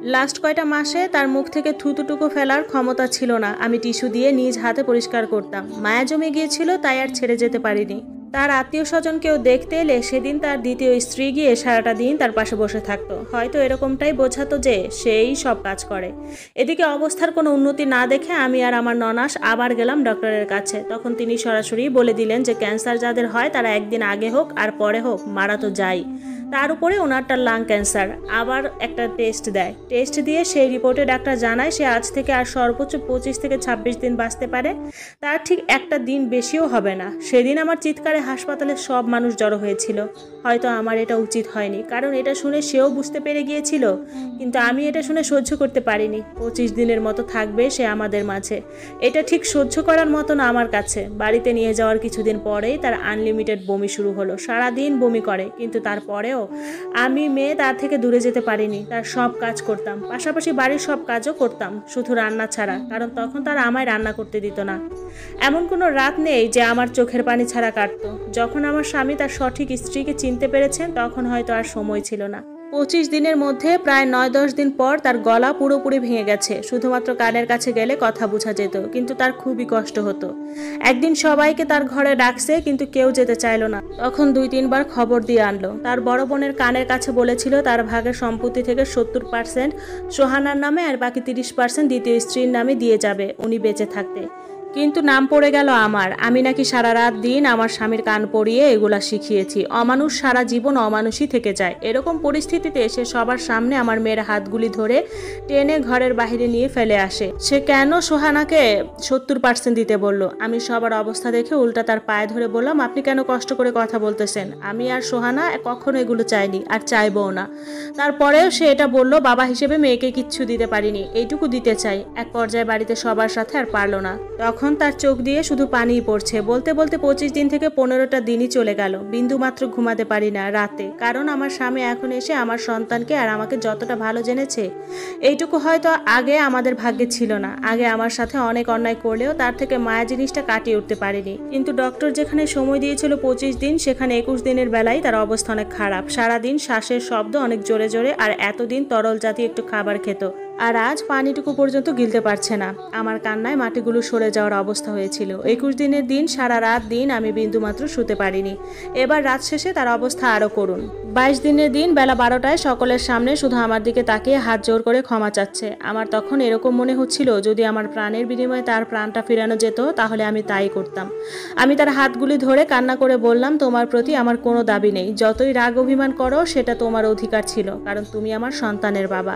Last কয়টা মাসে তার মুখ থেকে থুতুটুকু ফেলার ক্ষমতা ছিল না। আমি টিস্যু দিয়ে নিজ হাতে পরিষ্কার করতাম। মায়া জমে গিয়েছিল, তাই আর ছেড়ে যেতে পারিনি। তার আত্মীয় স্বজন কেউ দেখতে এলে সেদিন তার দ্বিতীয় স্ত্রী গিয়ে সারাটা দিন তার পাশে বসে থাকতো। হয়তো এরকমটাই বোঝাতো যে সেই সব কাজ করে। এদিকে অবস্থার কোনো উন্নতি না দেখে আমি আর আমার ননাস আবার গেলাম ডক্টরের কাছে। তখন তিনি সরাসরি বলে দিলেন যে ক্যান্সার যাদের হয় তারা একদিন আগে হোক আর পরে হোক মারা তো যায়। তার উপরে ওনারটা লাং ক্যান্সার। আবার একটা টেস্ট দেয়। টেস্ট দিয়ে সেই রিপোর্টে ডাক্তার জানায় সে আজ থেকে আর সর্বোচ্চ 25 থেকে 26 দিন বাঁচতে পারে। তার ঠিক একটা দিন বেশিও হবে না। সেদিন আমার চিৎকারে হাসপাতালে সব মানুষ জড়ো হয়েছিল। হয়তো আমার এটা উচিত হয়নি, কারণ এটা শুনে সেও বুঝতে পেরে গিয়েছিল, কিন্তু আমি এটা শুনে সহ্য করতে পারিনি। 25 দিনের মতো থাকবে সে আমাদের মাঝে, এটা ঠিক সহ্য করার মতো না আমার কাছে। বাড়িতে নিয়ে যাওয়ার কিছুদিন পরেই তার আনলিমিটেড বমি শুরু হলো। সারাদিন বমি করে, কিন্তু তারপরেও আমি মেয়ে তার থেকে দূরে যেতে পারিনি। তার সব কাজ করতাম, পাশাপাশি বাড়ির সব কাজও করতাম, শুধু রান্না ছাড়া, কারণ তখন তারা আমায় রান্না করতে দিত না। এমন কোনো রাত নেই যে আমার চোখের পানি ছাড়া কাটতো। যখন আমার স্বামী তার সঠিক স্ত্রীকে চিনতে পেরেছেন তখন হয়তো আর সময় ছিল না। 25 দিনের মধ্যে প্রায় 9-10 দিন পর তার গলা পুরোপুরি ভেঙে গেছে। শুধুমাত্র কানের কাছে গেলে কথা বোঝা যেত, কিন্তু তার খুবই কষ্ট হতো। একদিন সবাইকে তার ঘরে ডাকছে, কিন্তু কেউ যেতে চাইলো না। তখন 2-3 বার খবর দিয়ে আনলো। তার বড় বোনের কানের কাছে বলেছিল তার ভাগের সম্পত্তি থেকে 70% সোহানার নামে আর বাকি 30% দ্বিতীয় স্ত্রীর নামে দিয়ে যাবে উনি বেঁচে থাকতে। কিন্তু নাম পড়ে গেল আমার। আমি নাকি সারা রাত দিন আমার স্বামীর কান পড়িয়ে এগুলা শিখিয়েছি। অমানুষ সারা জীবন অমানুষই থেকে যায়। এরকম পরিস্থিতিতে সে সবার সামনে আমার মেয়ের হাতগুলি ধরে টেনে ঘরের বাইরে নিয়ে ফেলে আসে। সে কেন সোহানাকে 70% দিতে বলল? আমি সবার অবস্থা দেখে উল্টা তার পায়ে ধরে বললাম, আপনি কেন কষ্ট করে কথা বলতেছেন? আমি আর সোহানা কখনো এগুলো চাইনি, আর চাইবও না। তারপরেও সে এটা বলল, বাবা হিসেবে মেয়েকে কিচ্ছু দিতে পারিনি, এইটুকু দিতে চাই। এক পর্যায়ে বাড়িতে সবার সাথে আর পারল না। তখন তার চোখ দিয়ে শুধু পানিই পড়ছে। বলতে বলতে 25 দিন থেকে 15টা দিনই চলে গেল। বিন্দু মাত্র ঘুমাতে পারি না রাতে, কারণ আমার স্বামী এখন এসে আমার সন্তানকে আর আমাকে যতটা ভালো জেনেছে, এইটুকু হয়তো আগে আমাদের ভাগ্যে ছিল না। আগে আমার সাথে অনেক অন্যায় করলেও তার থেকে মায়া জিনিসটা কাটিয়ে উঠতে পারিনি। কিন্তু ডক্টর যেখানে সময় দিয়েছিল 25 দিন, সেখানে 21 দিনের বেলায় তার অবস্থা অনেক খারাপ। সারাদিন শ্বাসের শব্দ অনেক জোরে জোরে, আর এতদিন তরল জাতীয় একটু খাবার খেত, আর আজ পানিটুকু পর্যন্ত গিলতে পারছে না। আমার কান্নায় মাটিগুলো সরে যাওয়ার অবস্থা হয়েছিল। 21 দিনের দিন সারা রাত দিন আমি বিন্দুমাত্র শুতে পারিনি। এবার রাত শেষে তার অবস্থা আরও করুণ। 22 দিনের দিন বেলা 12টায় সকলের সামনে শুধু আমার দিকে তাকিয়ে হাত জোর করে ক্ষমা চাচ্ছে। আমার তখন এরকম মনে হচ্ছিল, যদি আমার প্রাণের বিনিময়ে তার প্রাণটা ফিরানো যেত তাহলে আমি তাই করতাম। আমি তার হাতগুলি ধরে কান্না করে বললাম, তোমার প্রতি আমার কোনো দাবি নেই। যতই রাগ অভিমান করো সেটা তোমার অধিকার ছিল, কারণ তুমি আমার সন্তানের বাবা।